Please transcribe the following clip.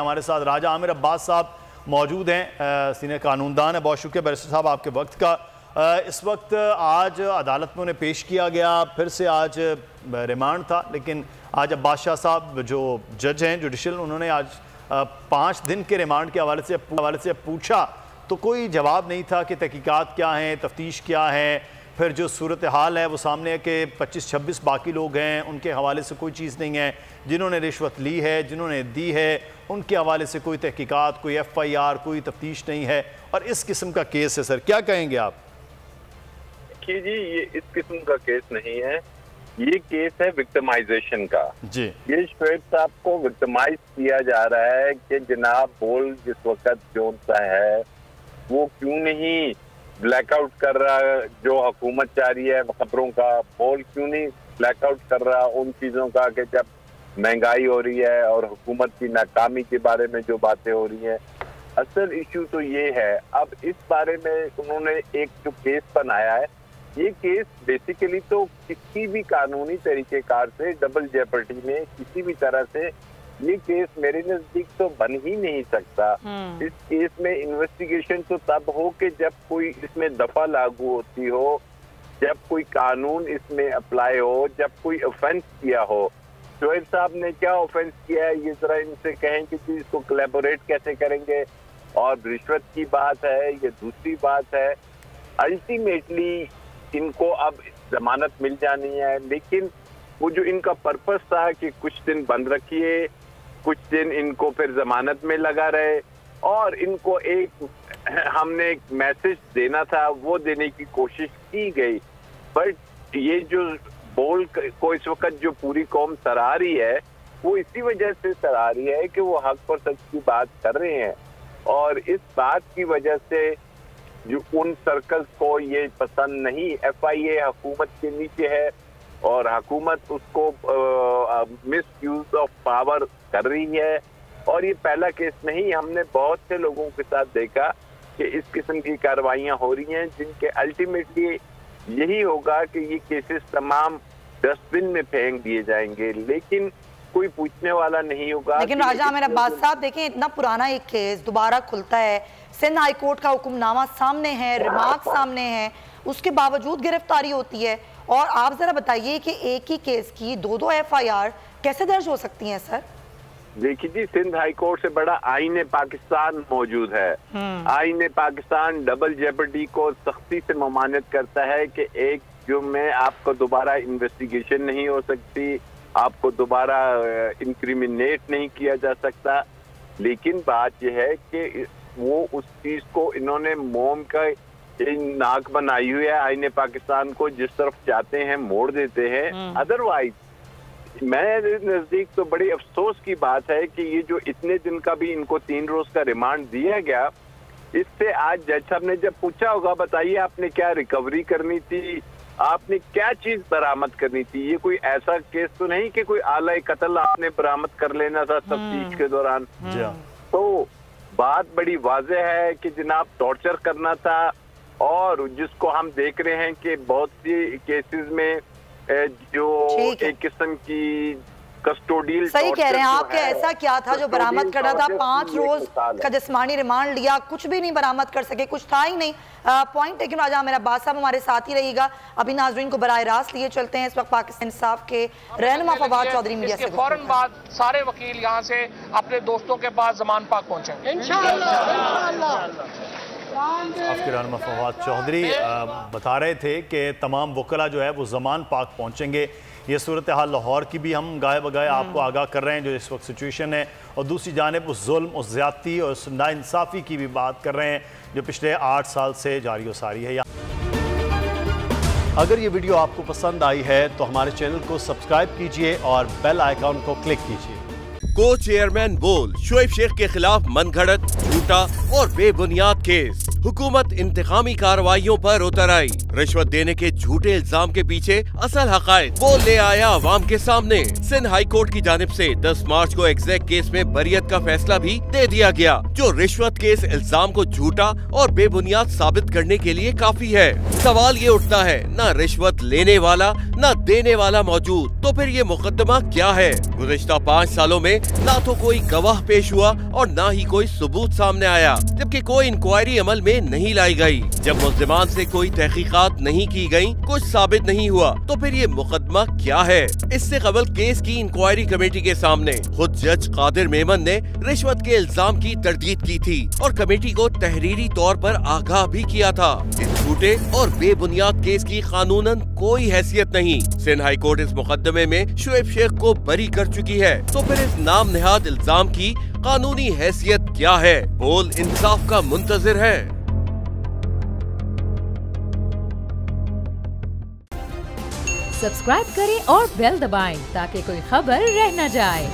हमारे साथ राजा आमिर अब्बास साहब मौजूद हैं, सीनियर कानूनदान है। बहुत शुक्रिया बैरिस्टर साहब आपके वक्त का। इस वक्त आज अदालत में उन्हें पेश किया गया, फिर से आज रिमांड था, लेकिन आज अब्बास शाह साहब जो जज हैं जुडिशल, उन्होंने आज 5 दिन के रिमांड के हवाले से पूछा तो कोई जवाब नहीं था कि तहकीकात क्या हैं, तफ्तीश क्या है। फिर जो सूरत हाल है वो सामने है कि 25-26 बाकी लोग हैं, उनके हवाले से कोई चीज़ नहीं है। जिन्होंने रिश्वत ली है, जिन्होंने दी है, उनके हवाले से कोई तहकीकात, कोई FIR, कोई तफ्तीश नहीं है। और इस किस्म का केस है। सर क्या कहेंगे आप? जी, ये इस किस्म का केस नहीं है, ये केस है विक्टिमाइजेशन का। जी, ये शोएब साहब को विक्टिमाइज किया जा रहा है कि जनाब बोल जिस वक्त जोन सा है वो क्यों नहीं ब्लैकआउट कर रहा, जो हुकूमत चाह रही है खबरों का, बोल क्यों नहीं ब्लैकआउट कर रहा उन चीजों का कि जब महंगाई हो रही है और हुकूमत की नाकामी के बारे में जो बातें हो रही हैं। असल इशू तो ये है, अब इस बारे में उन्होंने एक जो केस बनाया है, ये केस बेसिकली तो किसी भी कानूनी तरीकेकार से डबल जेपर्टी में किसी भी तरह से ये केस मेरे नजदीक तो बन ही नहीं सकता। इस केस में इन्वेस्टिगेशन तो तब हो कि जब कोई इसमें दफा लागू होती हो, जब कोई कानून इसमें अप्लाई हो, जब कोई ऑफेंस किया हो। शोएब साहब ने क्या ऑफेंस किया है ये जरा इनसे कहें कि इसको कोलैबोरेट कैसे करेंगे, और रिश्वत की बात है ये दूसरी बात है। अल्टीमेटली इनको अब जमानत मिल जानी है, लेकिन वो जो इनका पर्पस था कि कुछ दिन बंद रखिए, कुछ दिन इनको फिर जमानत में लगा रहे, और इनको एक हमने एक मैसेज देना था वो देने की कोशिश की गई। बट ये जो बोल को इस वक्त जो पूरी कौम सराह रही है वो इसी वजह से सराह रही है कि वो हक और सच की बात कर रहे हैं, और इस बात की वजह से जो उन सर्कल्स को ये पसंद नहीं। FIA हुकूमत के नीचे है और हुकूमत उसको मिस यूज ऑफ पावर कर रही है, और ये पहला केस नहीं, हमने बहुत से लोगों के साथ देखा कि इस किस्म की कार्रवाइयां हो रही हैं जिनके अल्टीमेटली यही होगा कि ये केसेस तमाम डस्टबिन में फेंक दिए जाएंगे, लेकिन कोई पूछने वाला नहीं होगा। लेकिन राजा आमिर अब्बास साहब देखें, इतना पुराना एक केस दोबारा खुलता है, सिंध हाई कोर्ट का हुक्मनामा सामने है, रिमार्क सामने है, उसके बावजूद गिरफ्तारी होती है। और आप जरा बताइए कि एक ही केस की 2-2 FIR कैसे दर्ज हो सकती हैं सर? देखिए जी, सिंध हाई कोर्ट से बड़ा आईने पाकिस्तान मौजूद है। आईने पाकिस्तान डबल जेपर्डी को सख्ती से ममानत करता है कि एक जो में आपको दोबारा इन्वेस्टिगेशन नहीं हो सकती, आपको दोबारा इंक्रिमिनेट नहीं किया जा सकता। लेकिन बात यह है कि वो उस चीज को इन्होंने मोम का नाक बनाई हुई है, आईने पाकिस्तान को जिस तरफ चाहते हैं मोड़ देते हैं। अदरवाइज मेरे नजदीक तो बड़ी अफसोस की बात है कि ये जो इतने दिन का भी इनको 3 रोज का रिमांड दिया गया, इससे आज जज साहब ने जब पूछा होगा बताइए आपने क्या रिकवरी करनी थी, आपने क्या चीज बरामद करनी थी। ये कोई ऐसा केस तो नहीं कि कोई आला कत्ल आपने बरामद कर लेना था तफ्तीश के दौरान। तो बात बड़ी वाज़ेह है कि जनाब टॉर्चर करना था, और जिसको हम देख रहे हैं कि बहुत सी केसेस में जो एक किस्म की कस्टोडियल, सही कह रहे हैं आप कि ऐसा क्या था जो बरामद करना था। 5 रोज का जिस्मानी रिमांड लिया, कुछ भी नहीं बरामद कर सके, कुछ था ही नहीं। पॉइंट लेकिन राजा आमिर अब्बास साहब हमारे साथ ही रहिएगा। अभी नाजरीन को बराह रास्त लिए चलते हैं। इस वक्त पाकिस्तान इंसाफ के रहनुमा फवाद चौधरी मीडिया से फौरन बाद सारे वकील यहाँ से अपने दोस्तों के पास जमान पाक पहुंचेंगे इंशाअल्लाह। आपके रहनुमा फवाद चौधरी बता रहे थे कि तमाम वकला जो है वो जमान पाक पहुंचेंगे। ये सूरत हाल लाहौर की भी हम गाए बगाए आपको आगाह कर रहे हैं जो इस वक्त सिचुएशन है, और दूसरी जानिब उस जुल्म, उस ज़्यादती और उस नाइंसाफ़ी की भी बात कर रहे हैं जो पिछले 8 साल से जारी व सारी है। अगर ये वीडियो आपको पसंद आई है तो हमारे चैनल को सब्सक्राइब कीजिए और बेल आइकॉन को क्लिक कीजिए। को चेयरमैन बोल शोएब शेख के खिलाफ मनगढ़ंत, झूठा और बेबुनियाद केस। हुकूमत इंतकामी कार्रवाइयों पर उतर आई। रिश्वत देने के झूठे इल्जाम के पीछे असल हकायक वो ले आया अवाम के सामने। सिंध हाई कोर्ट की जानिब से 10 मार्च को एग्जैक्ट केस में बरियत का फैसला भी दे दिया गया, जो रिश्वत के इस इल्जाम को झूठा और बेबुनियाद साबित करने के लिए काफी है। सवाल ये उठता है, न रिश्वत लेने वाला न देने वाला मौजूद, तो फिर ये मुकदमा क्या है? गुज़िश्ता 5 सालों में ना तो कोई गवाह पेश हुआ और न ही कोई सबूत सामने आया, जबकि कोई इंक्वायरी अमल में नहीं लाई गई। जब मुल्ज़िमान से कोई तहकीकात नहीं की गई, कुछ साबित नहीं हुआ, तो फिर ये मुकदमा क्या है? इससे कबल केस की इंक्वायरी कमेटी के सामने खुद जज कादिर मेमन ने रिश्वत के इल्जाम की तरदीद की थी और कमेटी को तहरीरी तौर पर आगाह भी किया था। इस झूठे और बेबुनियाद केस की कानूनन कोई हैसियत नहीं। सिंध हाई कोर्ट इस मुकदमे में शुएब शेख को बरी कर चुकी है, तो फिर इस नाम नेहाद इल्जाम की कानूनी हैसियत क्या है? बोल इंसाफ का मुंतजिर है। सब्सक्राइब करें और बेल दबाएं ताकि कोई खबर रह न जाए।